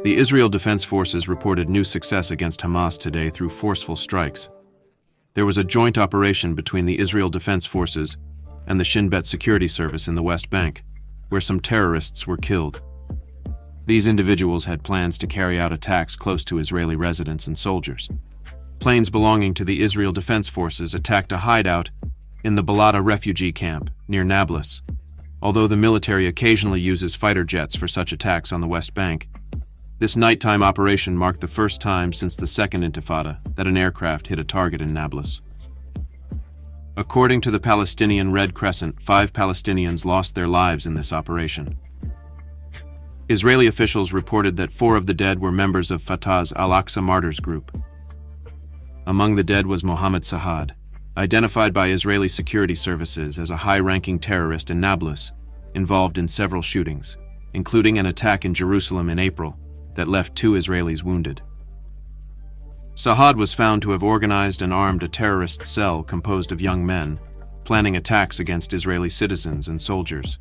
The Israel Defense Forces reported new success against Hamas today through forceful strikes. There was a joint operation between the Israel Defense Forces and the Shin Bet Security Service in the West Bank, where some terrorists were killed. These individuals had plans to carry out attacks close to Israeli residents and soldiers. Planes belonging to the Israel Defense Forces attacked a hideout in the Balata refugee camp near Nablus. Although the military occasionally uses fighter jets for such attacks on the West Bank, this nighttime operation marked the first time since the Second Intifada that an aircraft hit a target in Nablus. According to the Palestinian Red Crescent, 5 Palestinians lost their lives in this operation. Israeli officials reported that 4 of the dead were members of Fatah's Al-Aqsa Martyrs group. Among the dead was Mohammed Sahad, identified by Israeli security services as a high-ranking terrorist in Nablus, involved in several shootings, including an attack in Jerusalem in April that left 2 Israelis wounded. Sahad was found to have organized and armed a terrorist cell composed of young men, planning attacks against Israeli citizens and soldiers.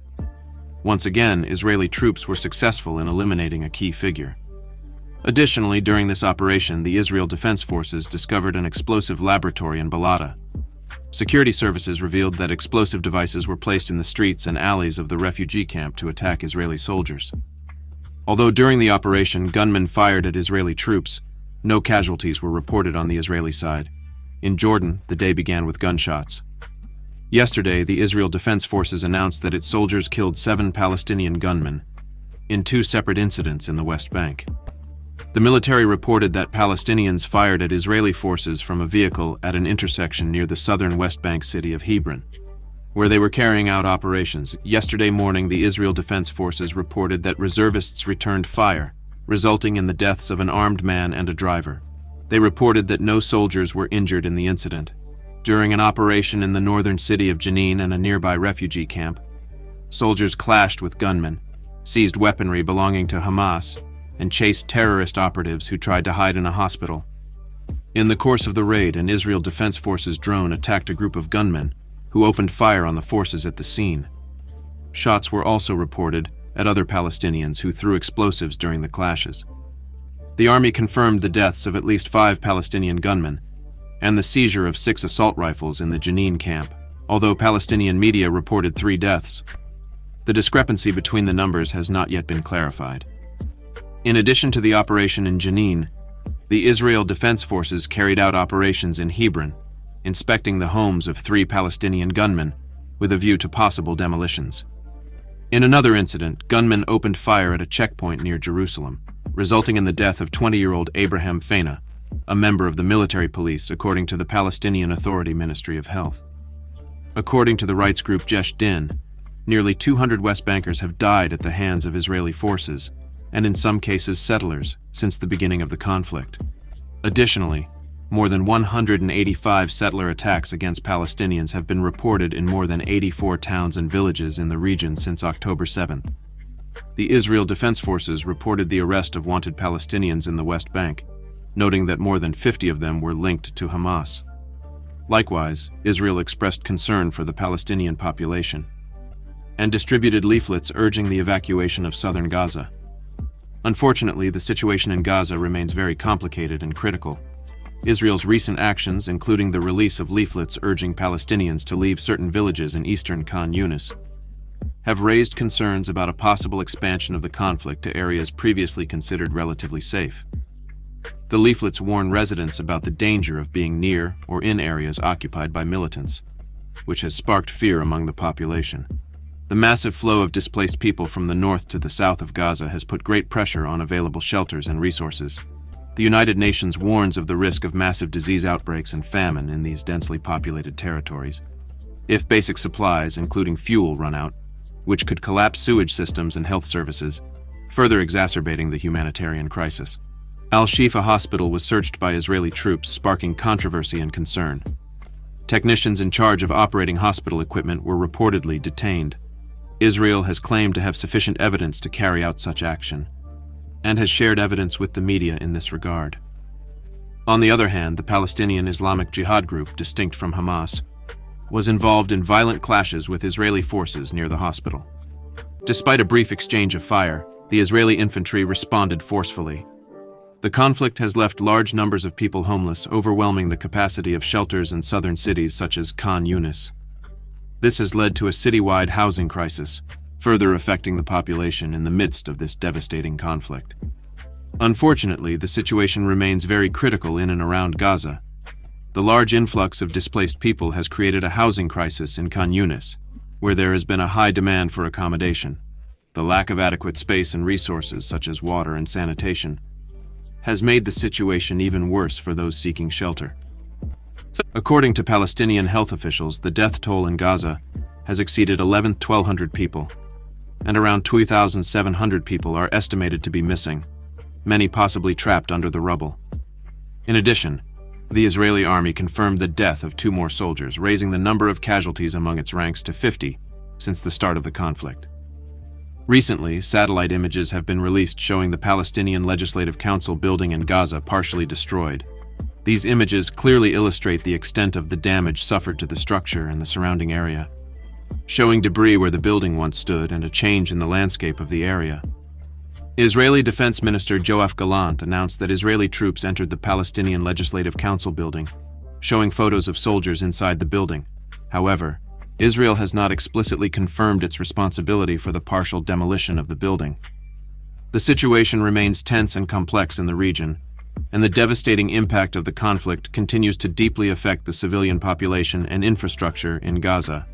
Once again, Israeli troops were successful in eliminating a key figure. Additionally, during this operation, the Israel Defense Forces discovered an explosive laboratory in Balata. Security services revealed that explosive devices were placed in the streets and alleys of the refugee camp to attack Israeli soldiers. Although during the operation, gunmen fired at Israeli troops, no casualties were reported on the Israeli side. In Jordan, the day began with gunshots. Yesterday, the Israel Defense Forces announced that its soldiers killed 7 Palestinian gunmen in 2 separate incidents in the West Bank. The military reported that Palestinians fired at Israeli forces from a vehicle at an intersection near the southern West Bank city of Hebron, where they were carrying out operations. Yesterday morning, the Israel Defense Forces reported that reservists returned fire, resulting in the deaths of an armed man and a driver. They reported that no soldiers were injured in the incident. During an operation in the northern city of Jenin and a nearby refugee camp, soldiers clashed with gunmen, seized weaponry belonging to Hamas, and chased terrorist operatives who tried to hide in a hospital. In the course of the raid, an Israel Defense Forces drone attacked a group of gunmen who opened fire on the forces at the scene. Shots were also reported at other Palestinians who threw explosives during the clashes. The army confirmed the deaths of at least 5 Palestinian gunmen and the seizure of 6 assault rifles in the Jenin camp, although Palestinian media reported 3 deaths. The discrepancy between the numbers has not yet been clarified. In addition to the operation in Jenin, the Israel Defense Forces carried out operations in Hebron, inspecting the homes of 3 Palestinian gunmen with a view to possible demolitions. In another incident, gunmen opened fire at a checkpoint near Jerusalem, resulting in the death of 20-year-old Abraham Feina, a member of the military police, according to the Palestinian Authority Ministry of Health. According to the rights group Jesh Din, nearly 200 West Bankers have died at the hands of Israeli forces, and in some cases settlers, since the beginning of the conflict. Additionally, more than 185 settler attacks against Palestinians have been reported in more than 84 towns and villages in the region since October 7th. The Israel Defense Forces reported the arrest of wanted Palestinians in the West Bank, noting that more than 50 of them were linked to Hamas. Likewise, Israel expressed concern for the Palestinian population and distributed leaflets urging the evacuation of southern Gaza. Unfortunately, the situation in Gaza remains very complicated and critical. Israel's recent actions, including the release of leaflets urging Palestinians to leave certain villages in eastern Khan Yunis, have raised concerns about a possible expansion of the conflict to areas previously considered relatively safe. The leaflets warn residents about the danger of being near or in areas occupied by militants, which has sparked fear among the population. The massive flow of displaced people from the north to the south of Gaza has put great pressure on available shelters and resources. The United Nations warns of the risk of massive disease outbreaks and famine in these densely populated territories if basic supplies, including fuel, run out, which could collapse sewage systems and health services, further exacerbating the humanitarian crisis. Al-Shifa Hospital was searched by Israeli troops, sparking controversy and concern. Technicians in charge of operating hospital equipment were reportedly detained. Israel has claimed to have sufficient evidence to carry out such action, and has shared evidence with the media in this regard. On the other hand, the Palestinian Islamic Jihad group, distinct from Hamas, was involved in violent clashes with Israeli forces near the hospital. Despite a brief exchange of fire, the Israeli infantry responded forcefully. The conflict has left large numbers of people homeless, overwhelming the capacity of shelters in southern cities such as Khan Yunis. This has led to a citywide housing crisis, further affecting the population in the midst of this devastating conflict. Unfortunately, the situation remains very critical in and around Gaza. The large influx of displaced people has created a housing crisis in Khan Yunis, where there has been a high demand for accommodation. The lack of adequate space and resources, such as water and sanitation, has made the situation even worse for those seeking shelter. According to Palestinian health officials, the death toll in Gaza has exceeded 1,200 people, and around 2,700 people are estimated to be missing, many possibly trapped under the rubble. In addition, the Israeli army confirmed the death of 2 more soldiers, raising the number of casualties among its ranks to 50 since the start of the conflict. Recently, satellite images have been released showing the Palestinian Legislative Council building in Gaza partially destroyed. These images clearly illustrate the extent of the damage suffered to the structure and the surrounding area, showing debris where the building once stood and a change in the landscape of the area. Israeli Defense Minister Yoav Gallant announced that Israeli troops entered the Palestinian Legislative Council building, showing photos of soldiers inside the building. However, Israel has not explicitly confirmed its responsibility for the partial demolition of the building. The situation remains tense and complex in the region, and the devastating impact of the conflict continues to deeply affect the civilian population and infrastructure in Gaza.